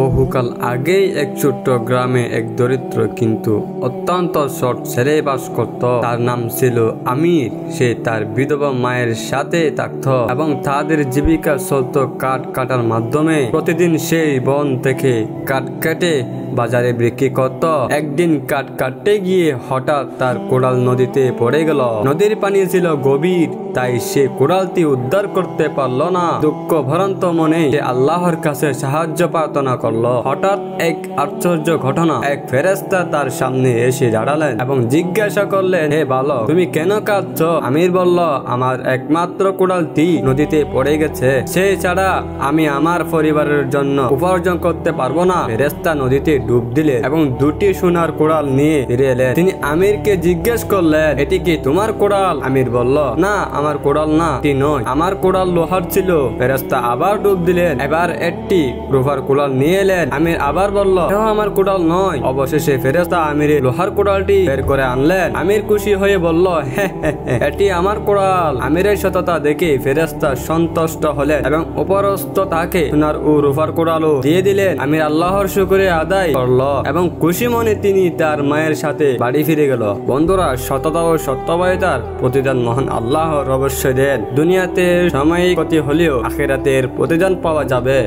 বহুকাল আগেই এক ছোট্ট গ্রামে এক দরিদ্র কিন্তু অত্যন্ত সৎ ছেলে বাস করত। তার নাম ছিল আমির। সে তার বিধবা মায়ের সাথে থাকত এবং তাদের জীবিকা চলত কাঠ কাটার মাধ্যমে। প্রতিদিন সেই বন থেকে কাঠ কেটে বাজারে বিক্রি করত। একদিন কাঠ কাটতে গিয়ে হঠাৎ তার কোড়াল নদীতে পড়ে গেল। নদীর পানি ছিল গভীর, তাই সে কোড়ালটি উদ্ধার করতে পারল না। দুঃখ ভরান্ত মনে সে আল্লাহর কাছে সাহায্য প্রার্থনা করলো। হঠাৎ এক আশ্চর্য ঘটনা, এক ফেরেশতা তার সামনে এসে দাঁড়ালেন এবং জিজ্ঞাসা করলেন, হে বালক, তুমি কেন কাঁদছ? আমির বলল, আমার একমাত্র কোড়ালটি নদীতে পড়ে গেছে, সে ছাড়া আমি আমার পরিবারের জন্য উপার্জন করতে পারবো না। ফেরেশতা নদীতে ডুব দিলেন এবং দুটি সোনার কোড়াল নিয়ে ফিরে এলেন। তিনি আমিরকে জিজ্ঞেস করলেন, এটি কি তোমার কোড়াল? আমির বলল, না, আমার কোড়াল না, এটি নয়, আমার কোড়াল লোহার ছিল। ফেরেশতা আবার ডুব দিলেন, এবার একটি রূপার কোড়াল নিয়ে এলেন। আমির আবার বলল, এটাও আমার কোড়াল নয়। অবশেষে ফেরেশতা আমিরের লোহার কোড়ালটি বের করে আনলেন। আমির খুশি হয়ে বলল, হ্যাঁ, এটি আমার কোড়াল। আমিরের সততা দেখে ফেরেশতা সন্তুষ্ট হলেন এবং উপরস্থ তাকে সোনার ও রূপার কোড়ালও দিয়ে দিলেন। আমির আল্লাহর শুকরিয়া আদায় করলো এবং খুশি মনে তিনি তার মায়ের সাথে বাড়ি ফিরে গেল। বন্ধুরা, সততা ও সত্যবাদিতার প্রতিদান মহান আল্লাহর অবশ্যই দেন। দুনিয়াতে সাময়িক ক্ষতি হলেও আখিরাতের প্রতিদান পাওয়া যাবে।